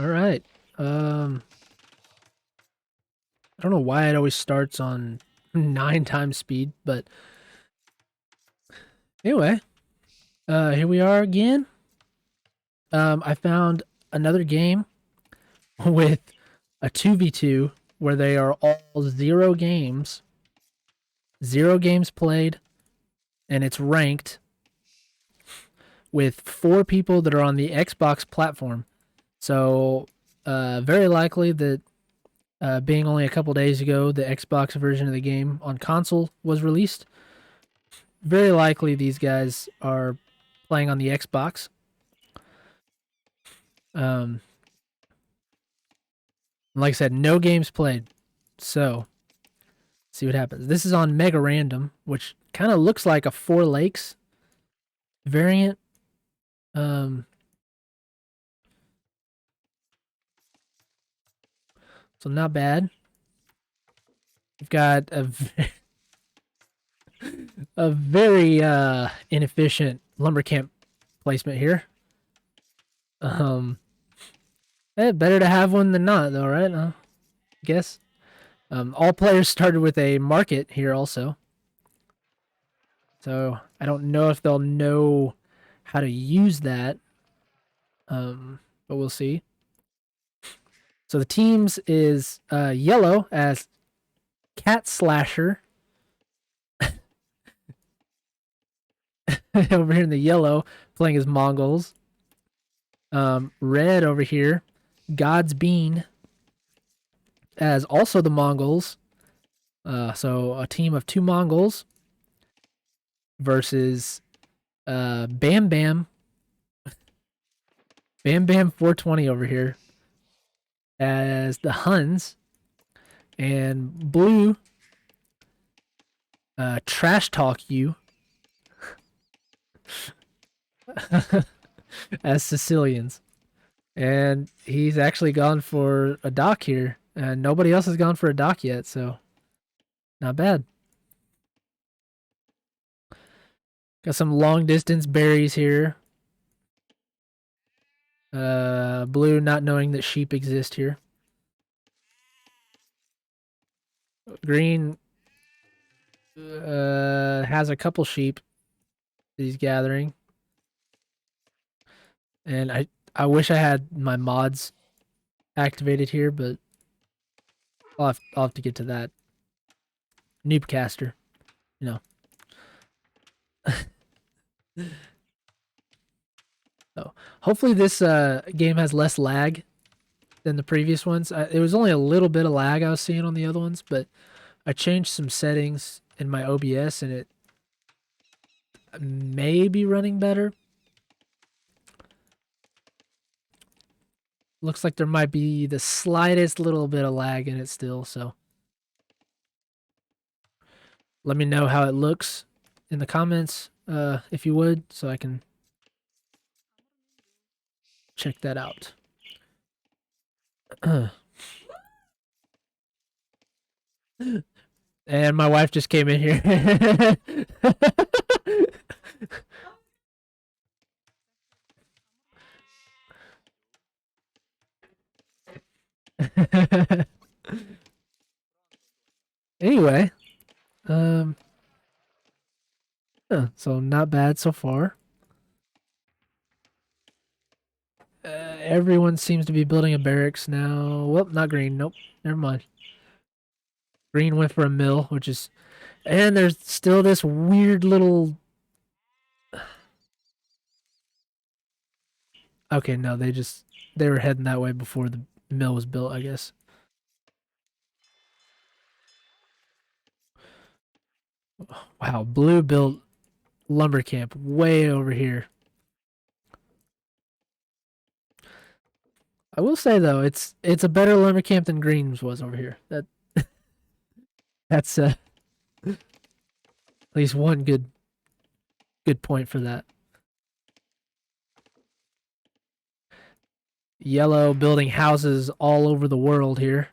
All right. I don't know why it always starts on 9 times speed, but anyway, here we are again. I found another game with a 2v2 where they are all 0 games played, and it's ranked with 4 people that are on the Xbox platform. So, very likely that being only a couple days ago, the Xbox version of the game on console was released. Very likely these guys are playing on the Xbox. Um, like I said, no games played. So, see what happens. This is on Mega Random, which kind of looks like a Four Lakes variant. Um, so not bad. We've got a very inefficient lumber camp placement here. Better to have one than not, though, right? I guess. All players started with a market here, also. So I don't know if they'll know how to use that. But we'll see. So the teams is yellow as Cat Slasher. Over here in the yellow, playing as Mongols. Red over here, God's Bean as also the Mongols. So a team of 2 Mongols versus Bam Bam. Bam Bam 420 over here as the Huns. And blue, Trash Talk You as Sicilians. And he's actually gone for a dock here. And nobody else has gone for a dock yet, so not bad. Got some long distance berries here. Blue not knowing that sheep exist here. Green has a couple sheep that he's gathering. And I wish I had my mods activated here, but I'll have to get to that. Noobcaster, you know. So hopefully this game has less lag than the previous ones. It was only a little bit of lag I was seeing on the other ones, but I changed some settings in my OBS and it may be running better. Looks like there might be the slightest little bit of lag in it still, so let me know how it looks in the comments, if you would, so I can check that out. And my wife just came in here. Anyway, so not bad so far. Everyone seems to be building a barracks now. Well, not green. Nope. Never mind. Green went for a mill, which is... And there's still this weird little... Okay, no, they were heading that way before the mill was built, I guess. Wow, blue built lumber camp way over here. I will say though, it's a better lumber camp than Green's was over here. That's at least one good point for that. Yellow building houses all over the world here.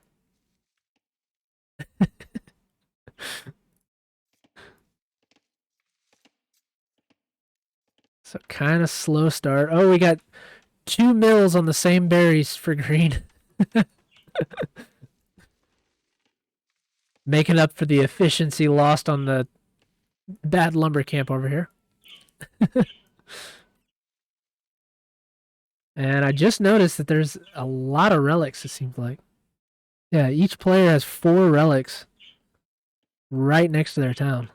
So kind of slow start. Oh, we got 2 mills on the same berries for green. Making up for the efficiency lost on the bad lumber camp over here. And I just noticed that there's a lot of relics, it seems like. Yeah, each player has 4 relics right next to their town.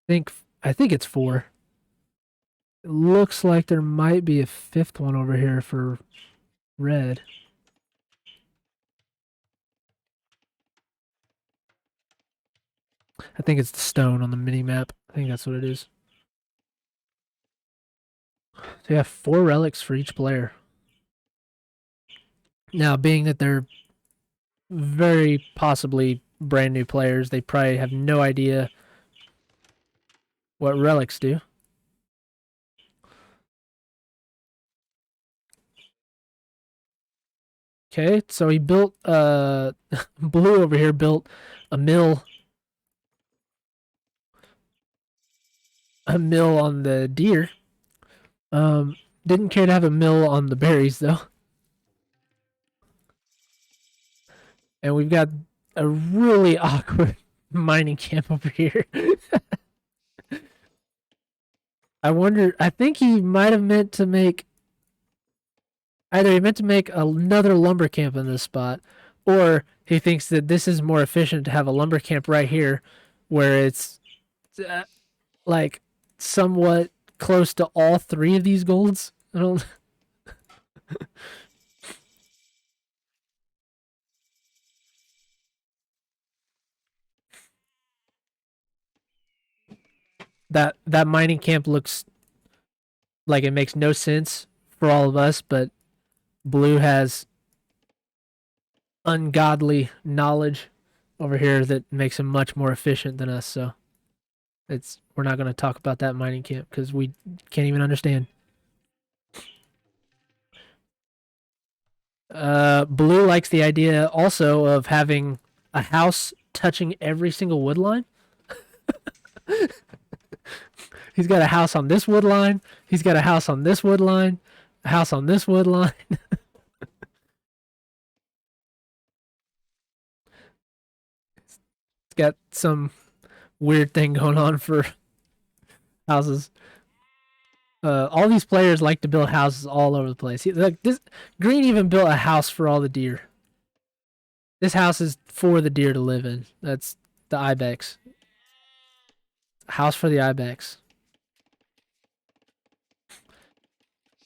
I think it's 4. It looks like there might be a 5th one over here for red. I think it's the stone on the mini map. I think that's what it is. So you have 4 relics for each player. Now, being that they're very possibly brand new players, they probably have no idea what relics do. Okay, so he built Blue over here built a mill on the deer. Didn't care to have a mill on the berries though. And we've got a really awkward mining camp over here. I think he might have meant to make another lumber camp in this spot, or he thinks that this is more efficient to have a lumber camp right here where it's like somewhat close to all 3 of these golds. I don't that mining camp looks like it makes no sense for all of us, but Blue has ungodly knowledge over here that makes him much more efficient than us. So we're not going to talk about that mining camp because we can't even understand. Blue likes the idea also of having a house touching every single wood line. He's got a house on this wood line. He's got a house on this wood line. A house on this wood line. It's got some weird thing going on for houses. All these players like to build houses all over the place. Like this, Green even built a house for all the deer. This house is for the deer to live in. That's the ibex. House for the ibex.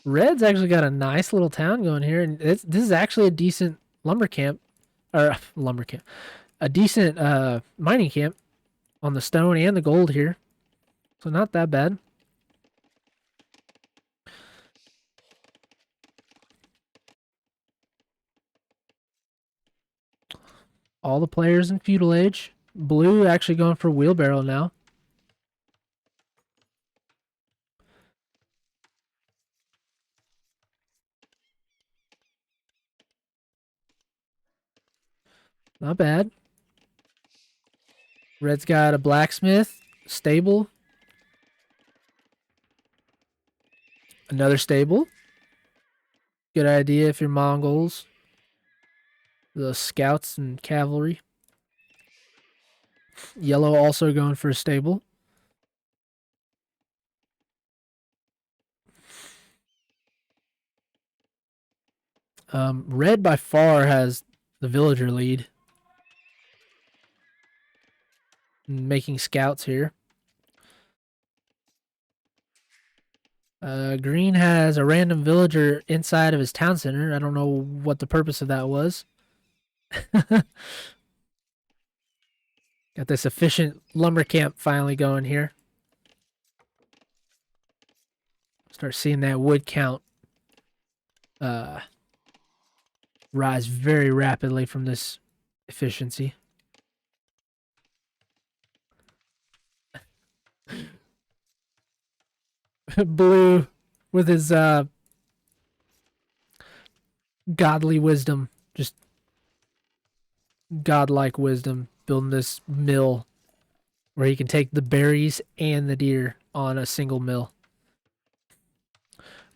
Red's actually got a nice little town going here, and this is actually a decent lumber camp, or lumber camp, a decent mining camp on the stone and the gold here. So not that bad. All the players in feudal age. Blue actually going for wheelbarrow now. Not bad. Red's got a blacksmith, stable, another stable. Good idea if you're Mongols. The scouts and cavalry. Yellow also going for a stable. Red by far has the villager lead. Making scouts here. Green has a random villager inside of his town center. I don't know what the purpose of that was. Got this efficient lumber camp finally going here. Start seeing that wood count rise very rapidly from this efficiency. Blue with his godly wisdom, just godlike wisdom, building this mill where he can take the berries and the deer on a single mill.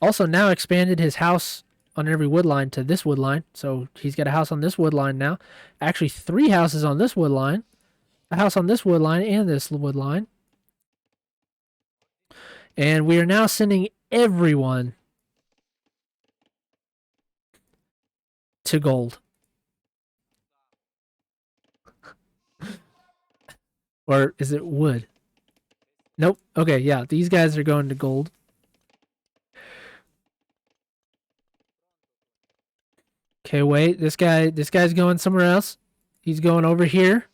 Also, now expanded his house on every wood line to this wood line. So he's got a house on this wood line now. Actually, 3 houses on this wood line, a house on this wood line, and this wood line. And we are now sending everyone to gold. Or is it wood? Nope. Okay, yeah, these guys are going to gold. Okay, wait. This guy's going somewhere else. He's going over here.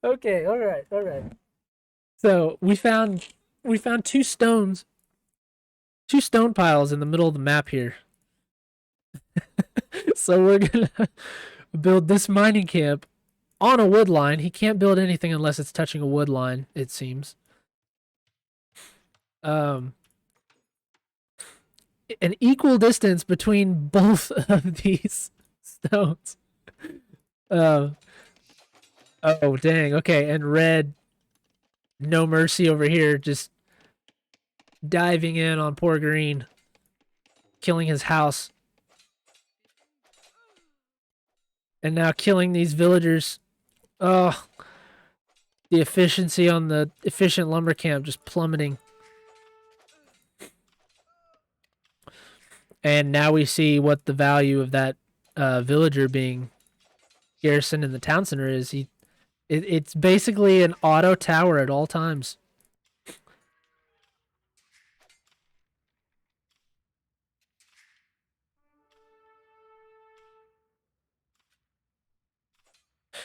Okay, all right. So we found 2 stones, 2 stone piles in the middle of the map here. So we're gonna build this mining camp on a wood line. He can't build anything unless it's touching a wood line, it seems. An equal distance between both of these stones. Oh dang. Okay, and red, no mercy over here, just diving in on poor green, killing his house. And now killing these villagers. Oh, the efficiency on the efficient lumber camp just plummeting. And now we see what the value of that villager being garrisoned in the town center is. It's basically an auto tower at all times.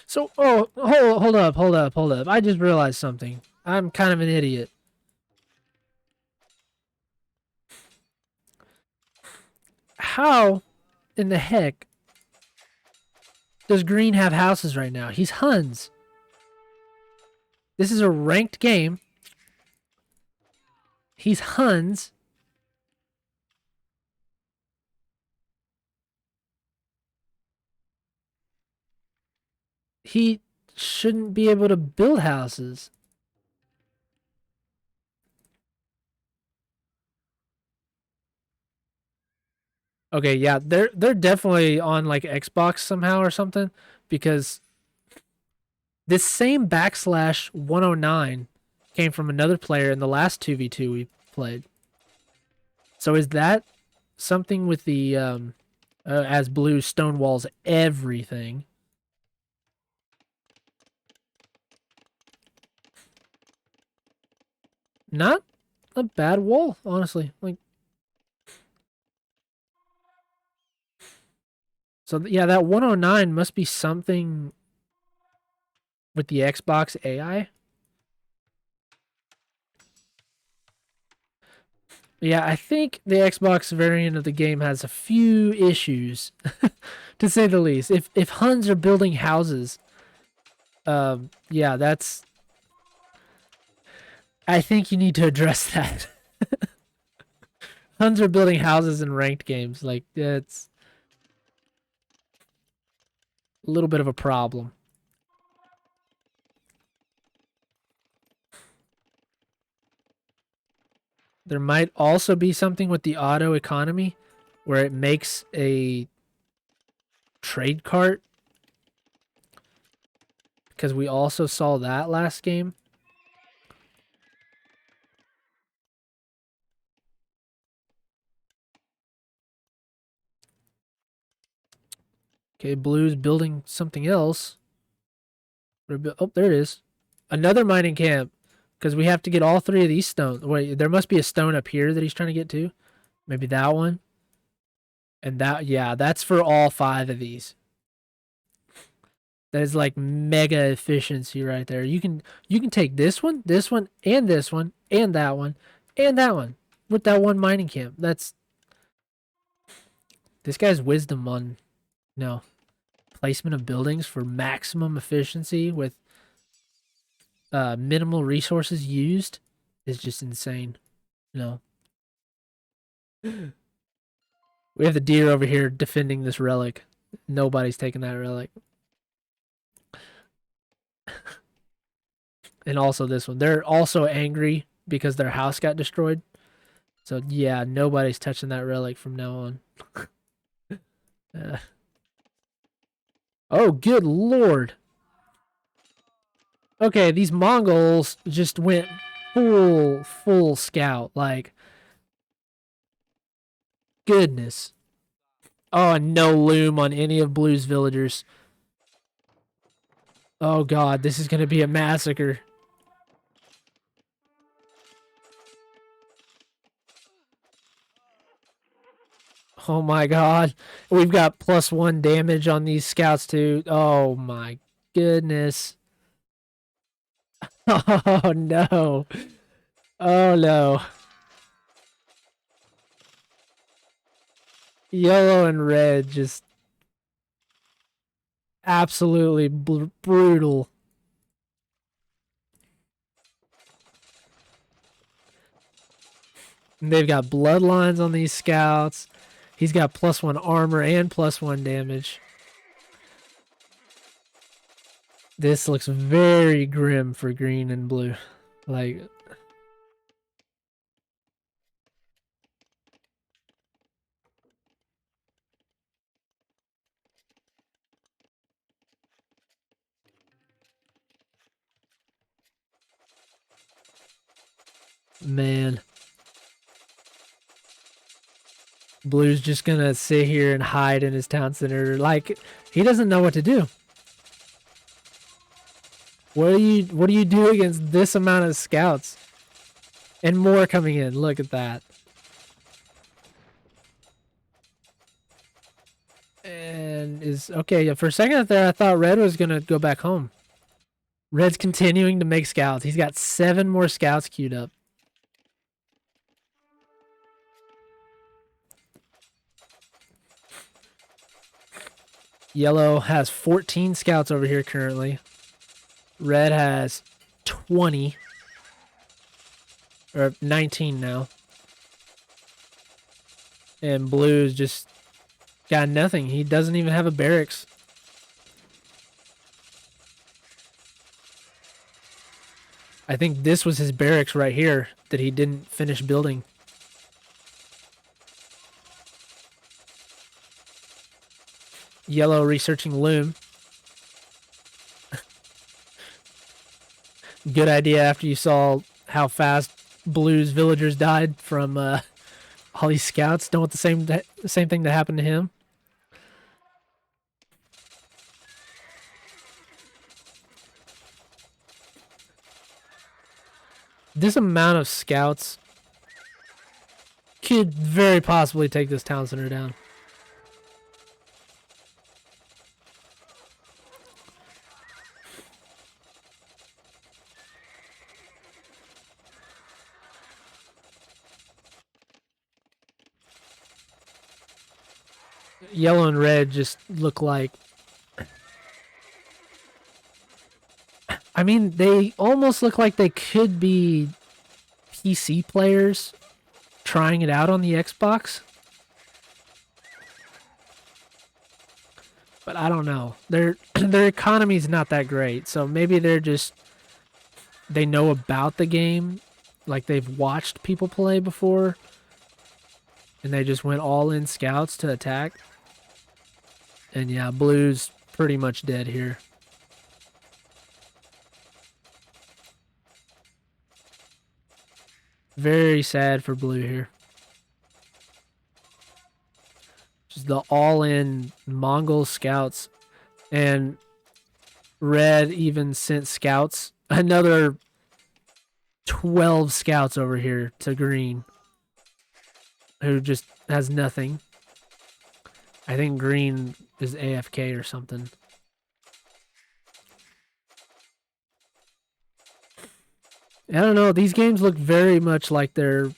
So, hold up. I just realized something. I'm kind of an idiot. How in the heck does Green have houses right now? He's Huns. This is a ranked game. He's Huns. He shouldn't be able to build houses. Okay, yeah, they're definitely on like Xbox somehow or something, because this same /109 came from another player in the last 2v2 we played. So is that something with the as blue stonewalls everything? Not a bad wall, honestly. Like, so yeah, that 109 must be something with the Xbox AI. Yeah, I think the Xbox variant of the game has a few issues, to say the least. If Huns are building houses, yeah, that's. I think you need to address that. Huns are building houses in ranked games, like that's a little bit of a problem. There might also be something with the auto economy where it makes a trade cart, because we also saw that last game. Okay, blue's building something else. Oh, there it is. Another mining camp, because we have to get all 3 of these stones. Wait, there must be a stone up here that he's trying to get to. Maybe that one. And that, yeah, that's for all 5 of these. That is like mega efficiency right there. You can take this one, and this one, and that one, and that one with that one mining camp. That's this guy's wisdom on placement of buildings for maximum efficiency with minimal resources used is just insane. We have the deer over here defending this relic. Nobody's taking that relic. And also this one. They're also angry because their house got destroyed. So yeah, nobody's touching that relic from now on. Oh, good lord. Okay, these Mongols just went full scout. Like, goodness. Oh, and no loom on any of Blue's villagers. Oh god, this is going to be a massacre. Oh my god. We've got +1 damage on these scouts too. Oh my goodness. Oh no. Oh no. Yellow and red just absolutely brutal. And they've got bloodlines on these scouts. He's got +1 armor and +1 damage. This looks very grim for green and blue. Like, man. Blue's just gonna sit here and hide in his town center. Like, he doesn't know what to do. What do you do against this amount of scouts? And more coming in. Look at that. And is okay, for a second there I thought Red was gonna go back home. Red's continuing to make scouts. He's got 7 more scouts queued up. Yellow has 14 scouts over here currently. Red has 20. Or 19 now. And Blue's just got nothing. He doesn't even have a barracks. I think this was his barracks right here that he didn't finish building. Yellow researching loom. Good idea after you saw how fast Blue's villagers died from all these scouts. Don't want the same thing to happen to him. This amount of scouts could very possibly take this town center down. Yellow and red just look like... I mean, they almost look like they could be PC players trying it out on the Xbox. But I don't know. Their economy's not that great, so maybe they're just... They know about the game, like they've watched people play before, and they just went all in scouts to attack. And yeah, Blue's pretty much dead here. Very sad for Blue here. Just the all-in Mongol scouts. And Red even sent scouts. Another 12 scouts over here to Green. Who just has nothing. I think Green is AFK or something. I don't know. These games look very much like they're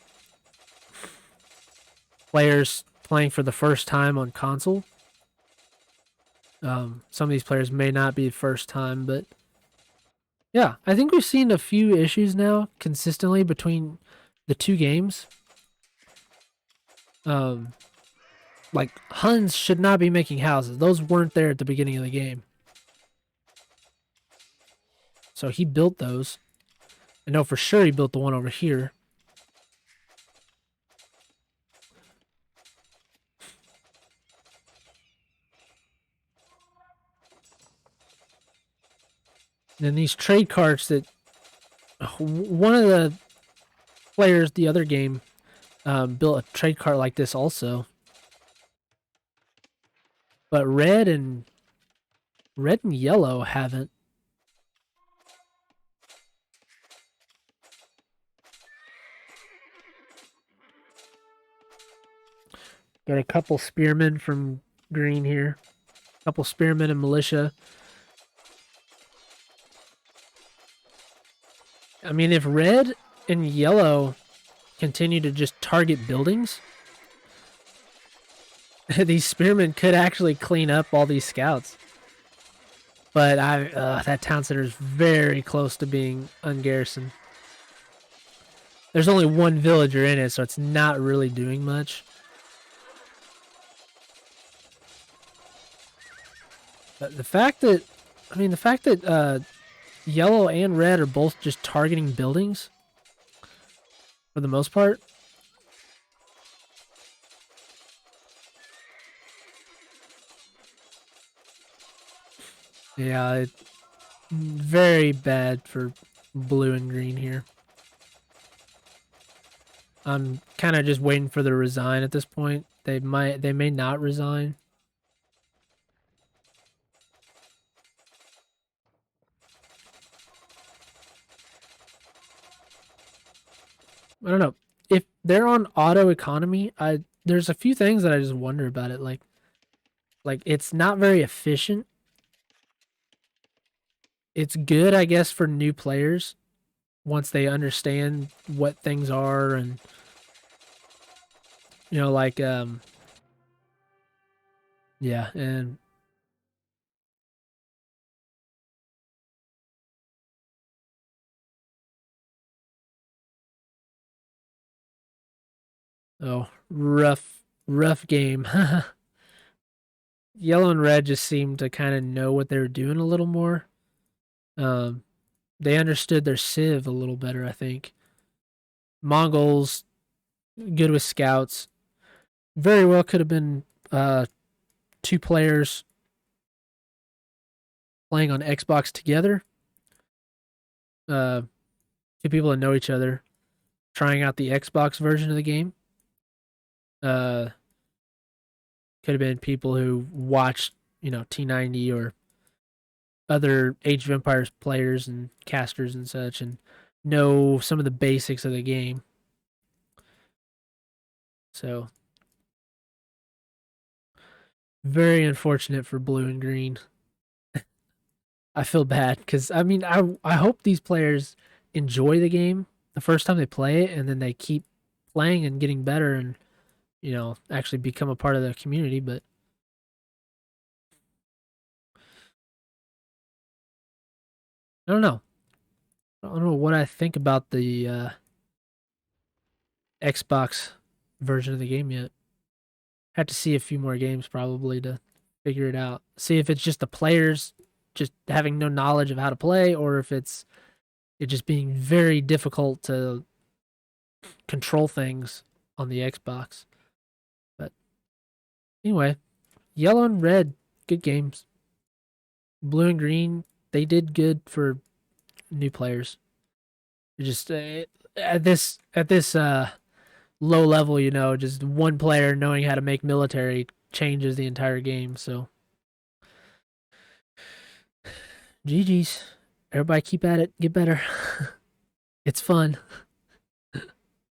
players playing for the first time on console. Some of these players may not be first time, but yeah, I think we've seen a few issues now consistently between the two games. Like, Huns should not be making houses. Those weren't there at the beginning of the game. So he built those. I know for sure he built the one over here. And then these trade carts that one of the players, the other game, built a trade cart like this also. But red and yellow haven't. Got a couple spearmen from green here. A couple spearmen and militia. I mean, if red and yellow continue to just target buildings, these spearmen could actually clean up all these scouts. But that town center is very close to being ungarrisoned. There's only one villager in it, so it's not really doing much. But the fact that yellow and red are both just targeting buildings for the most part. Yeah, it's very bad for blue and green here. I'm kind of just waiting for the resign at this point. They may not resign. I don't know. If they're on auto economy, there's a few things that I just wonder about it. Like it's not very efficient. It's good, I guess, for new players once they understand what things are and like yeah, and oh, rough game. Yellow and red just seemed to kind of know what they were doing a little more. Um, they understood their civ a little better, I think. Mongols good with scouts. Very well could have been two players playing on Xbox together. Uh, Two people that know each other, trying out the Xbox version of the game. Uh, could have been people who watched, T90 or other Age of Empires players and casters and such, and know some of the basics of the game. So, very unfortunate for blue and green. I feel bad because I hope these players enjoy the game the first time they play it, and then they keep playing and getting better, and actually become a part of the community. But I don't know. I don't know what I think about the Xbox version of the game yet. Have to see a few more games probably to figure it out. See if it's just the players just having no knowledge of how to play, or if it just being very difficult to control things on the Xbox. But anyway, yellow and red, good games. Blue and green, they did good for new players. Just at this low level, just one player knowing how to make military changes the entire game. So GG's. Everybody keep at it. Get better. It's fun.